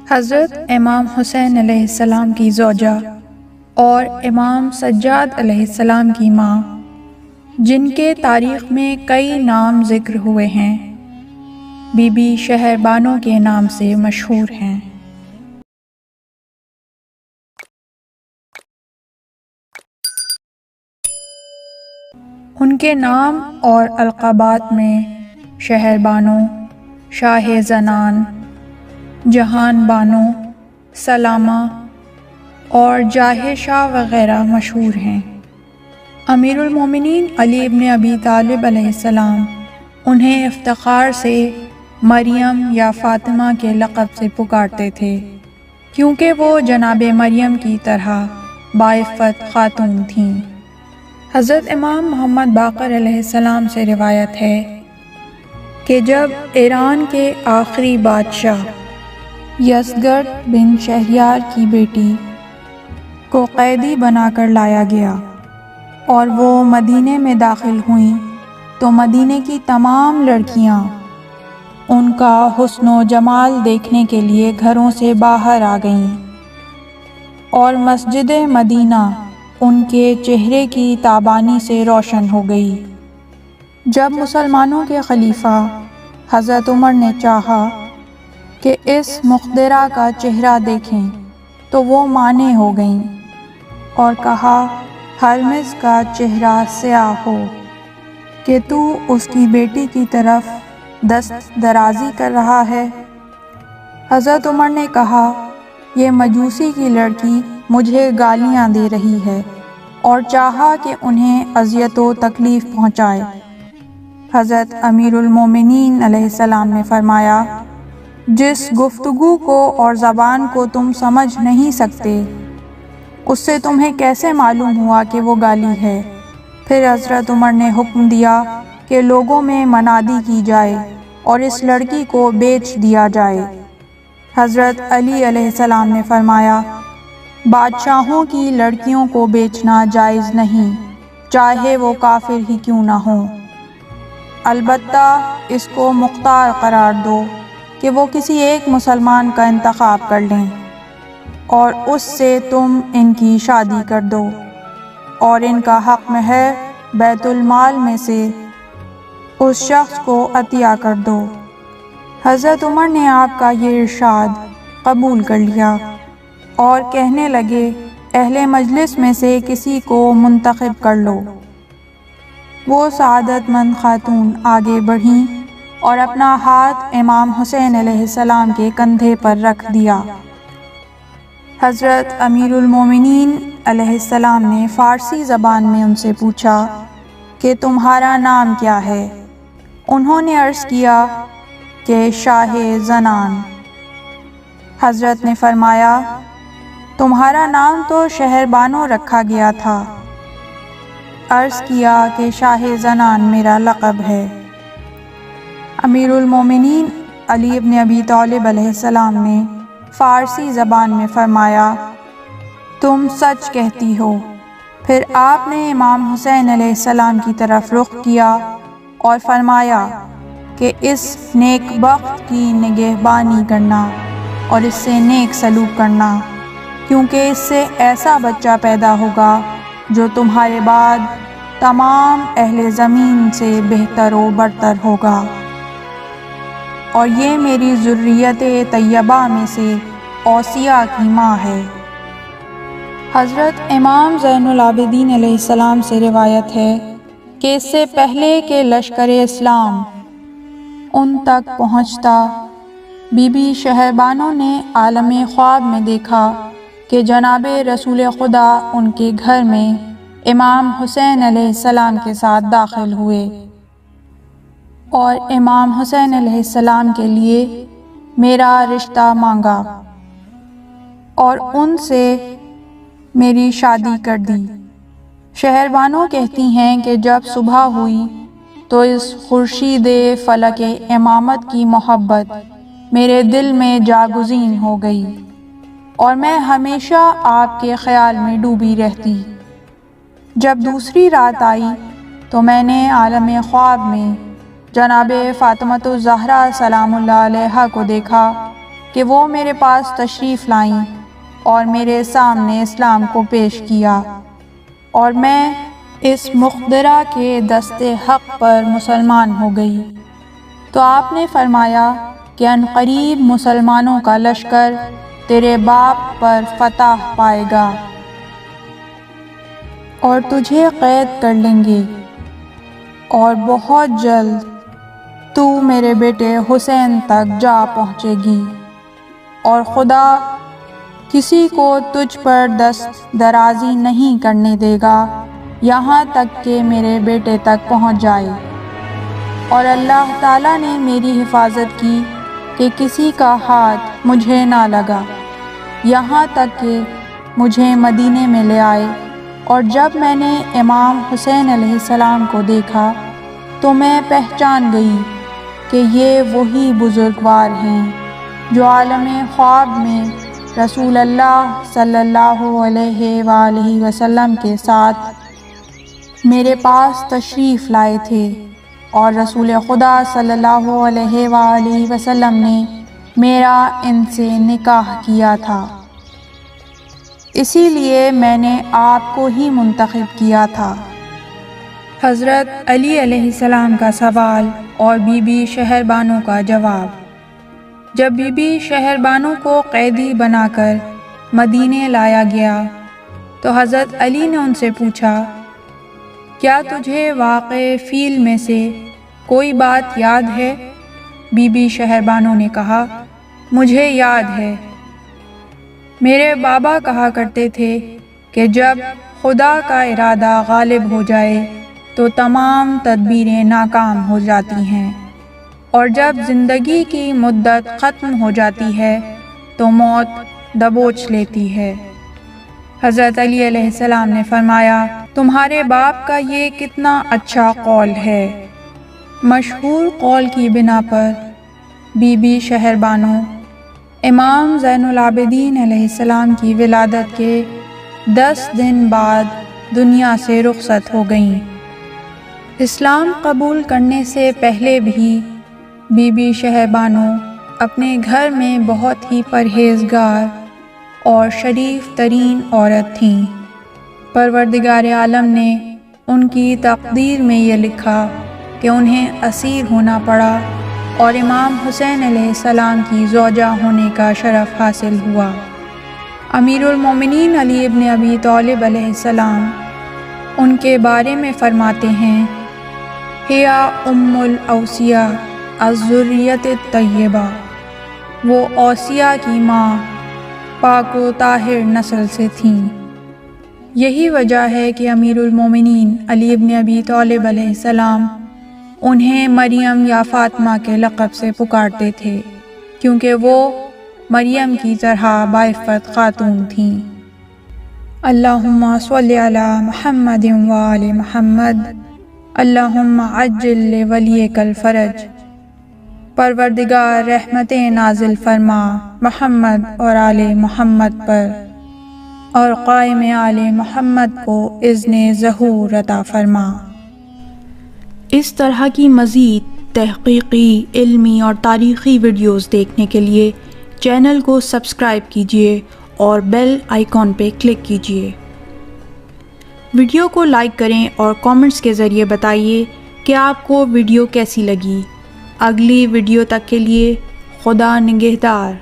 حضرت امام حسین علیہ السلام کی زوجہ اور امام سجاد علیہ السلام کی ماں، جن کے تاریخ میں کئی نام ذکر ہوئے ہیں، بی بی شہر بانو کے نام سے مشہور ہیں۔ ان کے نام اور القابات میں شہر بانو، شاہ زنان، جہان بانو، سلامہ اور جاہ شاہ وغیرہ مشہور ہیں۔ امیر المومنین علی ابن ابی طالب علیہ السلام انہیں افتخار سے مریم یا فاطمہ کے لقب سے پکارتے تھے، کیونکہ وہ جناب مریم کی طرح باعفت خاتون تھیں۔ حضرت امام محمد باقر علیہ السلام سے روایت ہے کہ جب ایران کے آخری بادشاہ یزگرد بن شہریار کی بیٹی کو قیدی بنا کر لایا گیا اور وہ مدینے میں داخل ہوئیں تو مدینے کی تمام لڑکیاں ان کا حسن و جمال دیکھنے کے لیے گھروں سے باہر آ گئیں اور مسجد مدینہ ان کے چہرے کی تابانی سے روشن ہو گئی۔ جب مسلمانوں کے خلیفہ حضرت عمر نے چاہا کہ اس مقدرہ کا چہرہ دیکھیں تو وہ مانے ہو گئیں اور کہا، ہرمز کا چہرہ سیاہ ہو کہ تو اس کی بیٹی کی طرف دست درازی کر رہا ہے۔ حضرت عمر نے کہا، یہ مجوسی کی لڑکی مجھے گالیاں دے رہی ہے، اور چاہا کہ انہیں اذیت و تکلیف پہنچائے۔ حضرت امیر المومنین علیہ السلام نے فرمایا، جس گفتگو کو اور زبان کو تم سمجھ نہیں سکتے، اس سے تمہیں کیسے معلوم ہوا کہ وہ گالی ہے؟ پھر حضرت عمر نے حکم دیا کہ لوگوں میں منادی کی جائے اور اس لڑکی کو بیچ دیا جائے۔ حضرت علی علیہ السلام نے فرمایا، بادشاہوں کی لڑکیوں کو بیچنا جائز نہیں، چاہے وہ کافر ہی کیوں نہ ہوں، البتہ اس کو مختار قرار دو کہ وہ کسی ایک مسلمان کا انتخاب کر لیں اور اس سے تم ان کی شادی کر دو، اور ان کا حق مہر بیت المال میں سے اس شخص کو عطیہ کر دو۔ حضرت عمر نے آپ کا یہ ارشاد قبول کر لیا اور کہنے لگے، اہل مجلس میں سے کسی کو منتخب کر لو۔ وہ سعادت مند خاتون آگے بڑھیں اور اپنا ہاتھ امام حسین علیہ السلام کے کندھے پر رکھ دیا۔ حضرت امیر المومنین علیہ السلام نے فارسی زبان میں ان سے پوچھا کہ تمہارا نام کیا ہے؟ انہوں نے عرض کیا کہ شاہ زنان۔ حضرت نے فرمایا، تمہارا نام تو شہر بانو رکھا گیا تھا۔ عرض کیا کہ شاہ زنان میرا لقب ہے۔ امیر المومنین علی ابن ابی طالب علیہ السلام نے فارسی زبان میں فرمایا، تم سچ کہتی ہو۔ پھر آپ نے امام حسین علیہ السلام کی طرف رخ کیا اور فرمایا کہ اس نیک بخت کی نگہبانی کرنا اور اس سے نیک سلوک کرنا، کیونکہ اس سے ایسا بچہ پیدا ہوگا جو تمہارے بعد تمام اہل زمین سے بہتر و برتر ہوگا، اور یہ میری ذریت طیبہ میں سے اوصیاء کی ماں ہے۔ حضرت امام زین العابدین علیہ السلام سے روایت ہے کہ اس سے پہلے کہ لشکر اسلام ان تک پہنچتا، بی بی شہر بانو نے عالم خواب میں دیکھا کہ جناب رسول خدا ان کے گھر میں امام حسین علیہ السلام کے ساتھ داخل ہوئے اور امام حسین علیہ السلام کے لیے میرا رشتہ مانگا اور ان سے میری شادی کر دی۔ شہر بانو کہتی ہیں کہ جب صبح ہوئی تو اس خورشید فلک امامت کی محبت میرے دل میں جاگزین ہو گئی اور میں ہمیشہ آپ کے خیال میں ڈوبی رہتی۔ جب دوسری رات آئی تو میں نے عالم خواب میں جناب فاطمۃ الزہرا سلام اللہ علیہا کو دیکھا کہ وہ میرے پاس تشریف لائیں اور میرے سامنے اسلام کو پیش کیا، اور میں اس مقدرہ کے دست حق پر مسلمان ہو گئی۔ تو آپ نے فرمایا کہ عنقریب مسلمانوں کا لشکر تیرے باپ پر فتح پائے گا اور تجھے قید کر لیں گے، اور بہت جلد تو میرے بیٹے حسین تک جا پہنچے گی، اور خدا کسی کو تجھ پر دست درازی نہیں کرنے دے گا یہاں تک کہ میرے بیٹے تک پہنچ جائے۔ اور اللہ تعالیٰ نے میری حفاظت کی کہ کسی کا ہاتھ مجھے نہ لگا، یہاں تک کہ مجھے مدینے میں لے آئے۔ اور جب میں نے امام حسین علیہ السلام کو دیکھا تو میں پہچان گئی کہ یہ وہی بزرگوار ہیں جو عالم خواب میں رسول اللہ صلی اللہ علیہ وآلہ وسلم کے ساتھ میرے پاس تشریف لائے تھے، اور رسول خدا صلی اللہ علیہ وآلہ وسلم نے میرا ان سے نکاح کیا تھا، اسی لیے میں نے آپ کو ہی منتخب کیا تھا۔ حضرت علی علیہ السلام کا سوال اور بی بی شہربانو کا جواب۔ جب بی بی شہربانو کو قیدی بنا کر مدینے لایا گیا تو حضرت علی نے ان سے پوچھا، کیا تجھے واقعہ فیل میں سے کوئی بات یاد ہے؟ بی بی شہربانو نے کہا، مجھے یاد ہے، میرے بابا کہا کرتے تھے کہ جب خدا کا ارادہ غالب ہو جائے تو تمام تدبیریں ناکام ہو جاتی ہیں، اور جب زندگی کی مدت ختم ہو جاتی ہے تو موت دبوچ لیتی ہے۔ حضرت علی علیہ السلام نے فرمایا، تمہارے باپ کا یہ کتنا اچھا قول ہے۔ مشہور قول کی بنا پر بی بی شہربانو امام زین العابدین علیہ السلام کی ولادت کے 10 دن بعد دنیا سے رخصت ہو گئیں۔ اسلام قبول کرنے سے پہلے بھی بی بی شہربانو اپنے گھر میں بہت ہی پرہیزگار اور شریف ترین عورت تھیں۔ پروردگار عالم نے ان کی تقدیر میں یہ لکھا کہ انہیں اسیر ہونا پڑا اور امام حسین علیہ السلام کی زوجہ ہونے کا شرف حاصل ہوا۔ امیر المومنین علی ابن ابی طالب علیہ السلام ان کے بارے میں فرماتے ہیں، ہیا ام الاوصیاء الذریۃ الطیبہ، وہ اوصیاء کی ماں پاک و طاہر نسل سے تھیں۔ یہی وجہ ہے کہ امیر المومنین علی ابن ابی طالب علیہ السلام انہیں مریم یا فاطمہ کے لقب سے پکارتے تھے، کیونکہ وہ مریم کی طرح باعفت خاتون تھیں۔ اللہم صلی علی محمد وآل محمد، اللہم عجل لولیک الفرج۔ پروردگار رحمت نازل فرما محمد اور آل محمد پر، اور قائم آل محمد کو اذن ظہور عطا فرما۔ اس طرح کی مزید تحقیقی، علمی اور تاریخی ویڈیوز دیکھنے کے لیے چینل کو سبسکرائب کیجیے اور بیل آئیکن پہ کلک کیجیے۔ ویڈیو کو لائک کریں اور کامنٹس کے ذریعے بتائیے کہ آپ کو ویڈیو کیسی لگی۔ اگلی ویڈیو تک کے لیے خدا نگہدار۔